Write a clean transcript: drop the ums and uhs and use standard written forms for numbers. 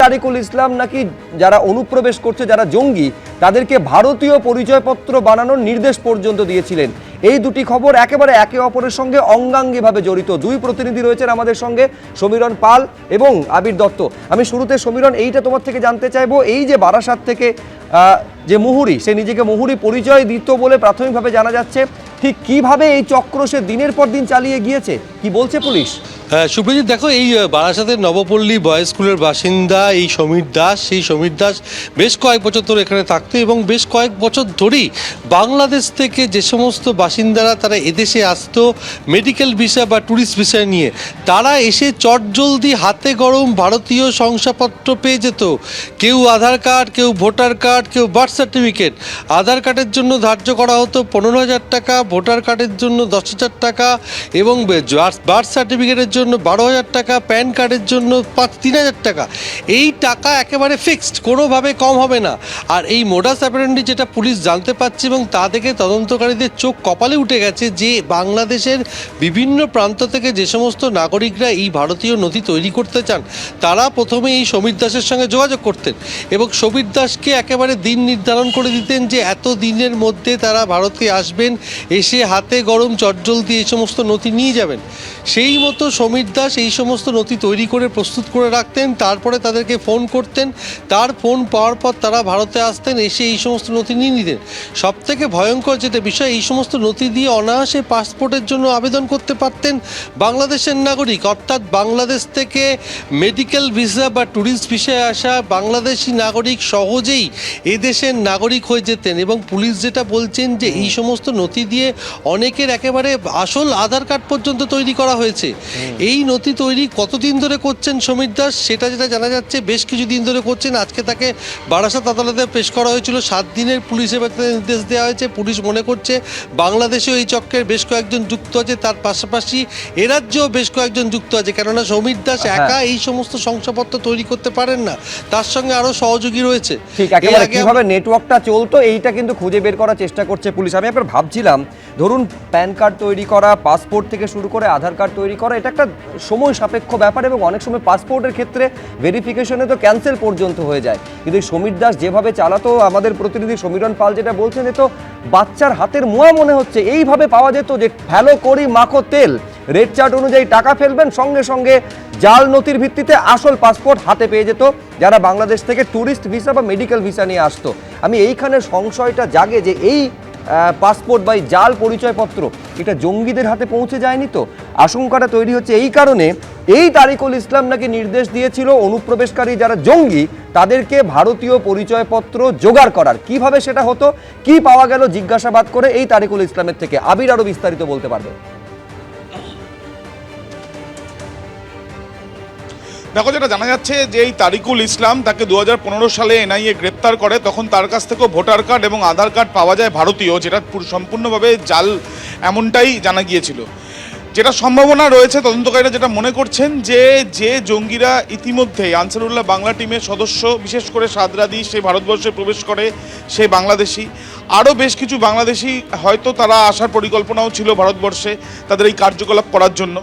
তারিকুল ইসলাম নাকি যারা অনুপ্রবেশ করছে, যারা জঙ্গি, তাদেরকে ভারতীয় পরিচয়পত্র বানানোর নির্দেশ পর্যন্ত দিয়েছিলেন। এই দুটি খবর একেবারে একে অপরের সঙ্গে অঙ্গাঙ্গিভাবে জড়িত। দুই প্রতিনিধি রয়েছেন আমাদের সঙ্গে, সমীরণ পাল এবং আবির দত্ত। আমি শুরুতে সমীরণ, এইটা তোমার থেকে জানতে চাইবো, এই যে বারাসাত থেকে যে মুহুরী, সে নিজেকে মুহুরী পরিচয় দিত বলে প্রাথমিকভাবে জানা যাচ্ছে, ঠিক কিভাবে এই চক্র সে দিনের পর দিন চালিয়ে গিয়েছে, কি বলছে পুলিশ? সুপ্রজিৎ, দেখো, এই বারাসাতের নবপল্লী বয়েজ স্কুলের বাসিন্দা এই সমীর দাস, সেই সমীর দাস বেশ কয়েক বছর ধরে এখানে থাকতো এবং বেশ কয়েক বছর ধরেই বাংলাদেশ থেকে যে সমস্ত বাসিন্দারা তারা এদেশে আসতো মেডিকেল ভিসা বা ট্যুরিস্ট ভিসা নিয়ে, তারা এসে চটজলদি হাতে গরম ভারতীয় শংসাপত্র পেয়ে যেত। কেউ আধার কার্ড, কেউ ভোটার কার্ড, কেউ বার্থ সার্টিফিকেট। আধার কার্ডের জন্য ধার্য করা হতো 15,000 টাকা, ভোটার কার্ডের জন্য 10,000 টাকা এবং বার্থ সার্টিফিকেটের জন্য 12,000 টাকা, প্যান কার্ডের জন্য 3,000 টাকা। এই টাকা একেবারে ফিক্সড, কোনোভাবে কম হবে না। আর এই মোডাস অপারেন্ডি যেটা পুলিশ জানতে পারছে এবং তা দেখে তদন্তকারীদের চোখ কপালে উঠে গেছে, যে বাংলাদেশের বিভিন্ন প্রান্ত থেকে যে সমস্ত নাগরিকরা এই ভারতীয় নথি তৈরি করতে চান, তারা প্রথমে এই সমীর দাসের সঙ্গে যোগাযোগ করতেন এবং সমীর দাসকে একেবারে দিন নির্ধারণ করে দিতেন যে এত দিনের মধ্যে তারা ভারতে আসবেন, এসে হাতে গরম চটজলদি এই সমস্ত নথি নিয়ে যাবেন। সেই মতো সমীর দাস এই সমস্ত নথি তৈরি করে প্রস্তুত করে রাখতেন, তারপরে তাদেরকে ফোন করতেন, তার ফোন পাওয়ার পর তারা ভারতে আসতেন, এসে এই সমস্ত নথি নিয়ে নিতেন। সবথেকে ভয়ঙ্কর যেটা বিষয়, এই সমস্ত নথি দিয়ে অনায়াসে পাসপোর্টের জন্য আবেদন করতে পারতেন বাংলাদেশের নাগরিক, অর্থাৎ বাংলাদেশ থেকে মেডিকেল ভিসা বা ট্যুরিস্ট ভিসায় আসা বাংলাদেশি নাগরিক সহজেই এদেশের নাগরিক হয়ে যেতেন। এবং পুলিশ যেটা বলছেন যে এই সমস্ত নথি দিয়ে অনেকের একেবারে আসল আধার কার্ড পর্যন্ত তৈরি করা হয়েছে। এই নথি তৈরি কতদিন ধরে করছেন সমীর দাস, সেটা যেটা জানা যাচ্ছে বেশ কিছুদিন ধরে করছেন। আজকে তাকে বারাসাত আদালতে পেশ করা হয়েছিল, 7 দিনের পুলিশ হেফাজতের নির্দেশ দেওয়া হয়েছে। পুলিশ মনে করছে বাংলাদেশেও এই চক্রের বেশ কয়েকজন যুক্ত আছে, তার পাশাপাশি এ রাজ্যেও বেশ কয়েকজন যুক্ত আছে, কেননা সমীর দাস একা এই সমস্ত শংসাপত্র তৈরি করতে পারেন না, তার সঙ্গে আরও সহযোগী রয়েছে। ঠিক, একেবারে কিভাবে নেটওয়ার্কটা চলতো এইটা কিন্তু খুঁজে বের করার চেষ্টা করছে পুলিশ। আমি একবার ভাবছিলাম, ধরুন প্যান কার্ড তৈরি করা, পাসপোর্ট থেকে শুরু করে আধার কার্ড তৈরি করা, এটা একটা সময় সাপেক্ষ ব্যাপার এবং অনেক সময় পাসপোর্টের ক্ষেত্রে ভেরিফিকেশনে তো ক্যান্সেল পর্যন্ত হয়ে যায়। কিন্তু এই সমীর দাস যেভাবে চালাতো, আমাদের প্রতিনিধি সমীরণ পাল যেটা বলছেন, এ তো বাচ্চার হাতের মোয়া মনে হচ্ছে। এইভাবে পাওয়া যেত যে ফেলো করি মাখো তেল, রেড চার্ট অনুযায়ী টাকা ফেলবেন, সঙ্গে সঙ্গে জাল নথির ভিত্তিতে আসল পাসপোর্ট হাতে পেয়ে যেত যারা বাংলাদেশ থেকে ট্যুরিস্ট ভিসা বা মেডিকেল ভিসা নিয়ে আসতো। আমি এইখানে সংশয়টা জাগে যে এই পাসপোর্ট বা জাল পরিচয়পত্র এটা জঙ্গিদের হাতে পৌঁছে যায়নি তো? আশঙ্কাটা তৈরি হচ্ছে এই কারণে, এই তারিকুল ইসলাম নাকি নির্দেশ দিয়েছিল অনুপ্রবেশকারী যারা জঙ্গি তাদেরকে ভারতীয় পরিচয়পত্র জোগাড় করার। কিভাবে সেটা হতো, কি পাওয়া গেল জিজ্ঞাসাবাদ করে এই তারিকুল ইসলামের থেকে? আবির আরো বিস্তারিত বলতে পারবে। দেখো, যেটা জানা যাচ্ছে যে এই তারিকুল ইসলাম, তাকে 2015 সালে এনআইএ গ্রেপ্তার করে। তখন তার কাছ থেকেও ভোটার কার্ড এবং আধার কার্ড পাওয়া যায় ভারতীয়, যেটা সম্পূর্ণভাবে জাল এমনটাই জানা গিয়েছিল। যেটা সম্ভাবনা রয়েছে, তদন্তকারীরা যেটা মনে করছেন যে জঙ্গিরা ইতিমধ্যেই আনসারুল্লাহ বাংলা টিমের সদস্য, বিশেষ করে সাদরাদি, সে ভারতবর্ষে প্রবেশ করে, সে বাংলাদেশি। আরও বেশ কিছু বাংলাদেশি হয়তো তারা আসার পরিকল্পনাও ছিল ভারতবর্ষে তাদের এই কার্যকলাপ করার জন্য।